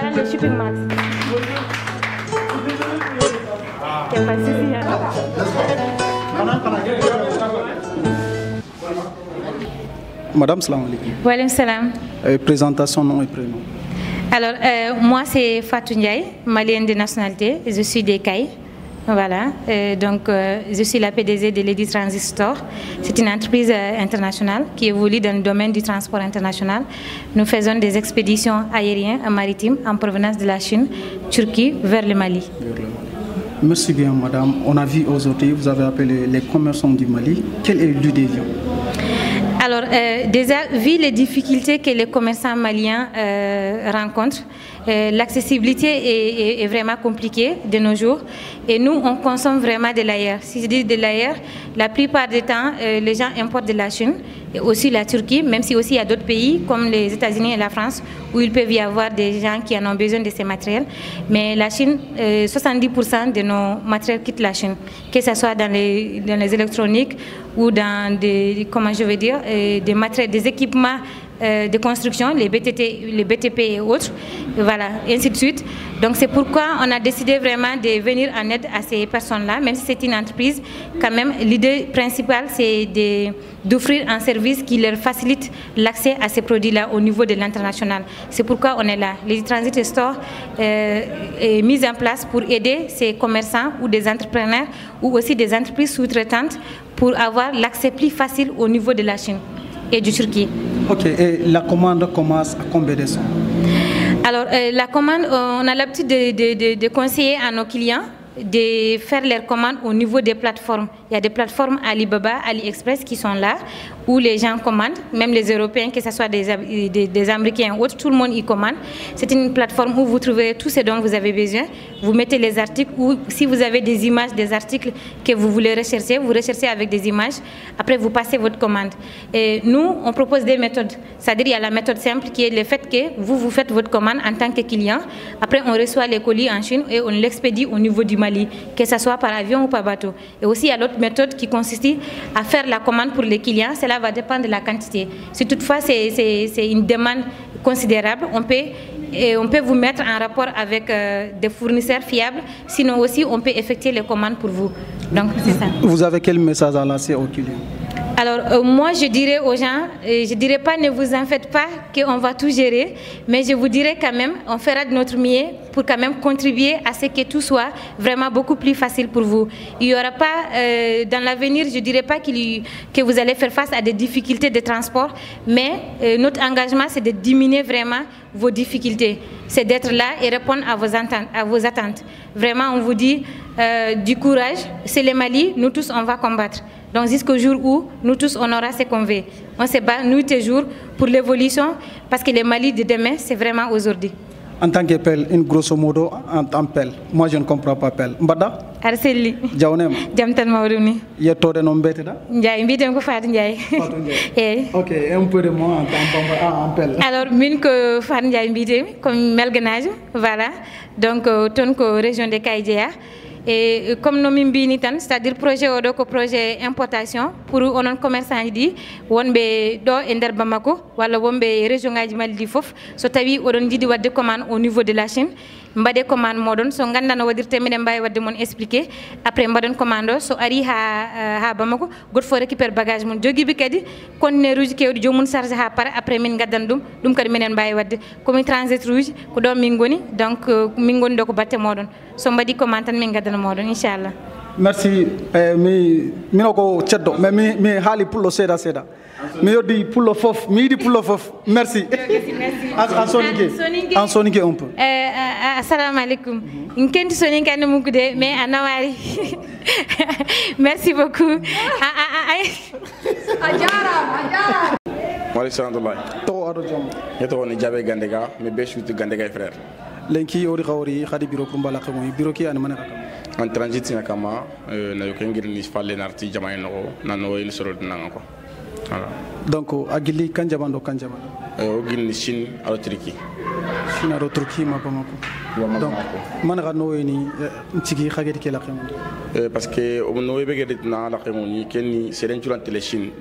Voilà le Shipping Max. Il n'y a pas de souci. Madame, salam alaikum. Wa alaykoum salam. Présentation, nom et prénom. Alors, moi, c'est Fatou Ndiaye, malienne de nationalité. Je suis des CAI. Voilà. Donc, je suis la PDG de Lady Transit Store. C'est une entreprise internationale qui évolue dans le domaine du transport international. Nous faisons des expéditions aériennes et maritimes en provenance de la Chine, Turquie, vers le Mali. Merci bien, madame. On a vu aujourd'hui, vous avez appelé les commerçants du Mali. Quel est le but des gens? Alors, déjà, vu les difficultés que les commerçants maliens rencontrent, l'accessibilité est vraiment compliquée de nos jours. Et nous, on consomme vraiment de l'ailleurs. Si je dis de l'ailleurs, la plupart du temps, les gens importent de la Chine et aussi la Turquie, même si aussi il y a d'autres pays comme les États-Unis et la France où il peut y avoir des gens qui en ont besoin de ces matériels. Mais la Chine, 70% de nos matériels quittent la Chine, que ce soit dans les électroniques ou dans des, comment je veux dire, des matériels, des équipements de construction, les BTP et autres, voilà, et ainsi de suite. Donc c'est pourquoi on a décidé vraiment de venir en aide à ces personnes-là, même si c'est une entreprise, quand même, l'idée principale c'est d'offrir un service qui leur facilite l'accès à ces produits-là au niveau de l'international. C'est pourquoi on est là. Les Transit Store est mise en place pour aider ces commerçants ou des entrepreneurs ou aussi des entreprises sous-traitantes pour avoir l'accès plus facile au niveau de la Chine et du Turquie. Ok, et la commande commence à combien de temps? Alors, la commande, on a l'habitude de conseiller à nos clients de faire leurs commandes au niveau des plateformes. Il y a des plateformes Alibaba, AliExpress qui sont là, où les gens commandent, même les Européens, que ce soit des Américains ou autres, tout le monde y commande. C'est une plateforme où vous trouverez tout ce dont vous avez besoin. Vous mettez les articles, ou si vous avez des images, des articles que vous voulez rechercher, vous recherchez avec des images, après vous passez votre commande. Et nous, on propose des méthodes. C'est-à-dire il y a la méthode simple qui est le fait que vous faites votre commande en tant que client, après on reçoit les colis en Chine et on l'expédie au niveau du Mali, que ce soit par avion ou par bateau. Et aussi il y a l'autre méthode qui consiste à faire la commande pour les clients, cela va dépendre de la quantité. Si toutefois c'est une demande considérable, on peut vous mettre en rapport avec des fournisseurs fiables, sinon aussi on peut effectuer les commandes pour vous. Donc c'est ça. Vous avez quel message à lancer aux clients? Alors moi je dirais aux gens, je dirais pas ne vous en faites pas qu'on va tout gérer, mais je vous dirais quand même, on fera de notre mieux pour quand même contribuer à ce que tout soit vraiment beaucoup plus facile pour vous. Il n'y aura pas, dans l'avenir, je dirais pas que vous allez faire face à des difficultés de transport, mais notre engagement c'est de diminuer vraiment vos difficultés, c'est d'être là et répondre à vos attentes. Vraiment on vous dit du courage, c'est le Mali, nous tous on va combattre. Donc jusqu'au jour où nous tous on aura ce qu'on veut. On se bat nuit et jour pour l'évolution parce que le Mali de demain c'est vraiment aujourd'hui. En tant que Pelle, une grosso modo en tant que Pelle, moi je ne comprends pas Pelle. Mbada? Arseli. Jaonem. Jamtan Maourouni. Yetode non bête da? Ndiaye, mbidem ko Fatou Ndiaye. Fatou Ndiaye. Ok, un peu de moi en Pelle. Alors, min ko Fatou Ndiaye mbidem comme melganage, voilà. Donc ton ko région de Kaïdjéa. Et comme nous m'inbini tan, c'est-à-dire projet odo ko projet importation pour onon commerçant di wonbe do e nder Bamako wala wonbe région ngaji Mali di fof so tawi odon jidi wadde commande au niveau de la Chine mbade commande modon so gandano wadirte minen mbawi wadde mon expliquer après mbadon commande so ari ha Bamako got fo récupère bagage mon jogibi kadi conteneur uji kewdi jomum charge ha par après min gaddan dum kadi minen mbawi wadde comme transit rouge ko do min goni donc min goni do ko batte modon so mbadi commande tan min gaddan modon inchallah. Merci. Mi ko ceddo mais mi haali pullo seda mi yoddi pullo fof mi yidi pullo fof. Merci. En soninke un peu. Assalamu alaikum. Nkenti soninke ande mukude mais anawari. Merci beaucoup. Ajara. Malik Sandoulaye. To ado jom. Yeto ni Jabe Gandega mais be shoot Gandega frère. Lenki ori khawri khadi biro ko mbala ko biro ki an manaka. En transit na kama na yo kengir ni falle narti jamaay no nano ni soro dinanga ko. Voilà. Donc agili kanjamando o gilni Chine alo Turquie. Chine alo Turquie ma Bamako. Donc man ga no ni tigi khageti ke la khemo. Parce que o no be gedet na la khemo ni kenni seren tulan tele Chine.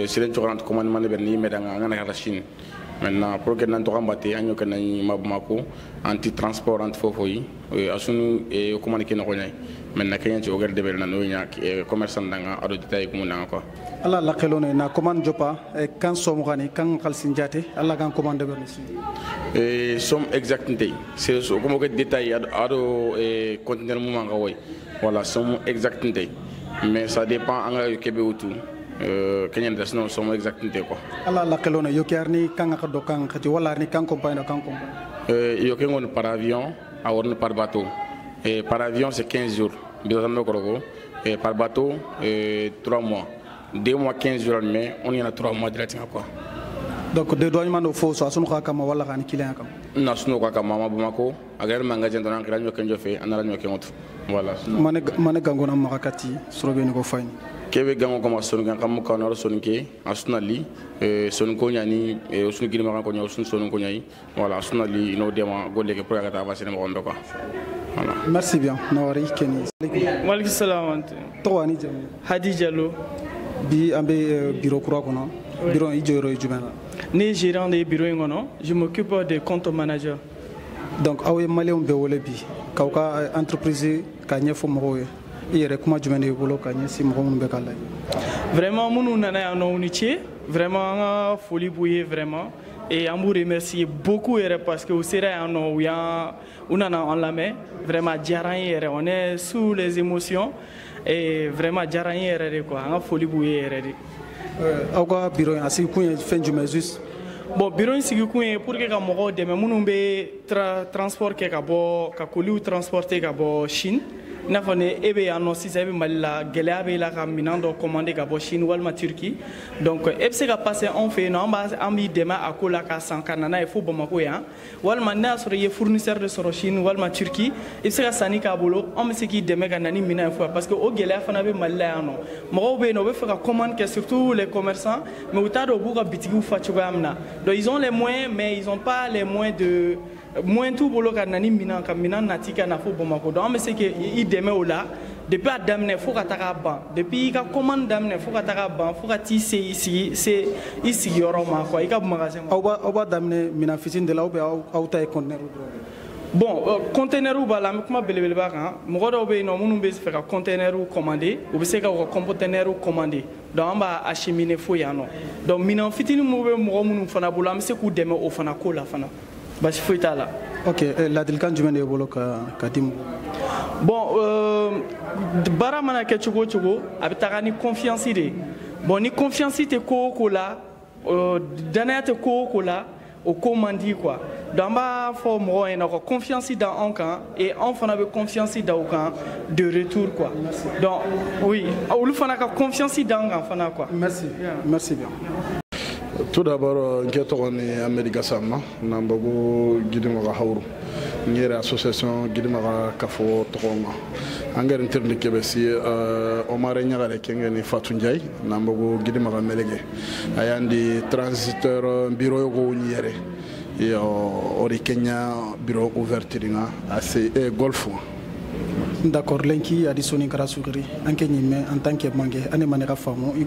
Seren tulan commande man be ni medanga ngana la Chine. maintenant pour que n'en baté anyo que n'ayi mabumako anti transport anti fofoyi asunu e communiquer no nyai maintenant kenyan ci ogar debel na no nyak commerçant danga ado détail ko munanga quoi ala la kelone na commande jopa kan som gani kan khalsin jate ala kan commande be ni somme exacte c'est comme que détail ado conteneur mumanga way voilà somme exacte mais ça dépend anga yo kebe outou kenyan des non somme exacte quoi ala la kelone yo kerni kan ka do kan khati wala ni kan compagnie kan compagnie yo kengon par avion a worn par bateau et par avion c'est 15 jours bizarrement koroko et par bateau 3 mois 2 mois 15 jours mais on y en a 3 mois directement quoi donc de douanement no fo so asunu kama wala kan client kam na sunu ko kama mabumako agar magasin don an kranyo kenjo fe anara nyo kengoto voilà mané gangona makati sorobe ni ko fayni kebe gango kama sonu gan kam ko na sonu ke asuna li sonu ko nyani sonu gili ma ko nyaw sonu ko nyai voilà asuna li no dema golle ke pour agata avancer mo rondo quoi voilà merci bien nawari keni walaikum salam to wani jam Hadi Diallo bi ambe bureau kura kono bureau ijoro jumena ni gérant des bureaux ngono je m'occupe des comptes managers donc awe malien be wole bi kawka entreprise ka nyefo mo yere kuma jumene bolo ka nyesi mo mun be kala vraiment munu nana ya no unitie vraiment folie bouiller vraiment et on vous remercie beaucoup parce que vous serez on en la main vraiment diarra on est sous les émotions et vraiment diarra quoi on folie bouiller auga bureau asi ku fin du juste bon bureau sigi ku pour que ka mogo de munu be transport ke ka bo ka koliu transporter ka bo Chine n'a pas ebe annonce ça ebe malila gelea be la ka minando commander ka bo Chine walma Turquie donc ebe ka passer on fait non ba ambi demain akola ka sankana il faut Bamako ya walma na sur ye fournisseur de soro Chine walma Turquie ebe ka sani ka bolo on me qui demain ka nani mina fois parce que o gelea fana be malila no mo be no be faire commande que surtout les commerçants mais utado buka bitigu fachuga amna donc ils ont les moyens mais ils ont pas les moyens de moins tout bolo ka nani mina ka mina natika na fo Bamako donc mais c'est que il demain au là depuis à damne faut ka taka ban depuis ka commande damne faut ka taka ban faut ka tisser ici c'est ici yoroma quoi il ka magasin oba damne mina fitine de là ou ta conteneur bon conteneur ou bala kuma belebele ba kan mo do be no munu be se ka conteneur ou commander ou be se ka conteneur ou commander donc on va acheminer fo ya no donc mina fitine mo be mo munu fana bolo am se ku deme o fana ko la fana basi fo itala ok la dilkan jumene bolo ka kadim bon bara mana ke chugo chugo abitaka ni confiance de bon ni confiance te ko la dana te ko la au commandi quoi dans ma forme on a confiance dans un camp et on a confiance dans un camp de retour quoi donc oui on a confiance dans un camp quoi merci merci bien. Tout d'abord, on est Amérique Sama, Nambago Guidimara Hauru, une association Guidimara Kafo Troma. Anger interne Kebesi, Omar Nyara Kengeni Fatunjai, Nambago Guidimara Melege. Ayandi transiteur bureau Niere, et Ori Kenya bureau ouverture, assez golf. D'accord, Lenki a dit son incarasuri, anke nyime en tant que mangé, ane manera famo, il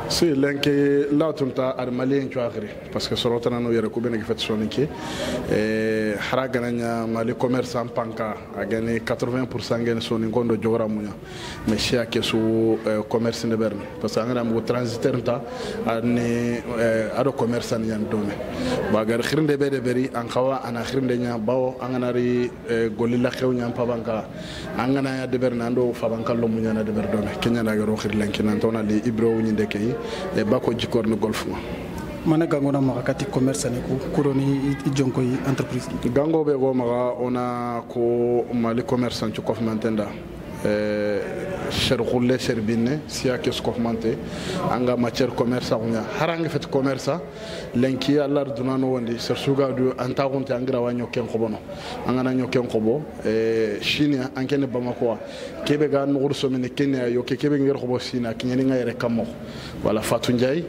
si Lenki là tout le malien tu as parce que sur l'autre année il y a combien de fait son Lenki, Haragananya mali commerçant panka a gagné 80% gagné son incondo jogara munya, mais chez qui sous commerce ne berne, parce que angana mo transitaire ta ane ado commerçant yan dome, bagar khirinde bede beri ankawa ana khirinde nya bawo angana ri golila khewnya pabanka. Angana ya deber nando fabankalo munyana deber dome Kenya na garo khirlenki nantona li ibro nyindekei e bako jikor no golf mana gango na makati commerce ne ko kuroni ijonko entreprise gango be go maga ona ko mali commerce en ko fmantenda cher roule cher binne sia ke skofmante anga matière commerce anga haranga fet commerce lenki Allah dunano wondi ser suga du anta gonte angra wanyo ken khobono anga na nyoken khobo Chine ankene Bamako kebe ga ngur somene Kenya yo kebe ngir khobo Chine kinyani ngayre kamo wala Fatou Ndiaye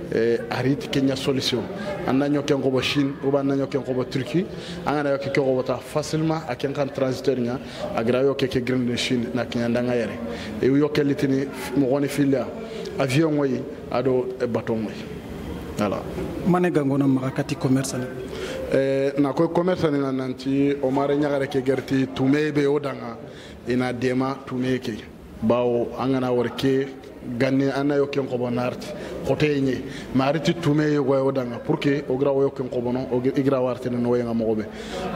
arit Kenya solution anna nyoken khobo Chine ou ban nyoken khobo Turquie anga na yoke khobo ta facilement aken kan transiteur nya agra yo keke grande Chine na Kenya ngayre e yo kelitini mo woni filia avion way ado bateau way voilà mane gangona makati commerce na ko commerce ni nanti o mare nyagare ke gerti tumebe odanga ina dema tumeke bawo angana worke ganni anayo ken ko bonarti hoteñe mariti tume yogo odanga pour que o gra o ken ko bono o igra warte no yenga mogobe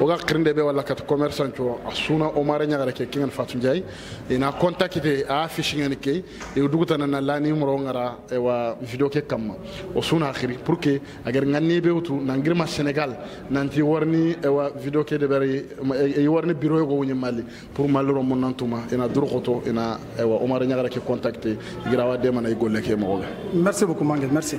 o ga krinde be wala kat commerçant to asuna o mare nyagare ke kingen fatu njay ina contacté a fishing en ke e duguta na la numéro ngara e wa video ke kam o suna akhiri pour que agar nganni be wutu na ngirma Sénégal nanti warni e wa video ke de bari e warni bureau yogo woni mali pour malro mon nantuma ina durgoto ina e wa o mare nyagare ke contacté grawa de man ay golle ke mogobe merci beaucoup Mangel merci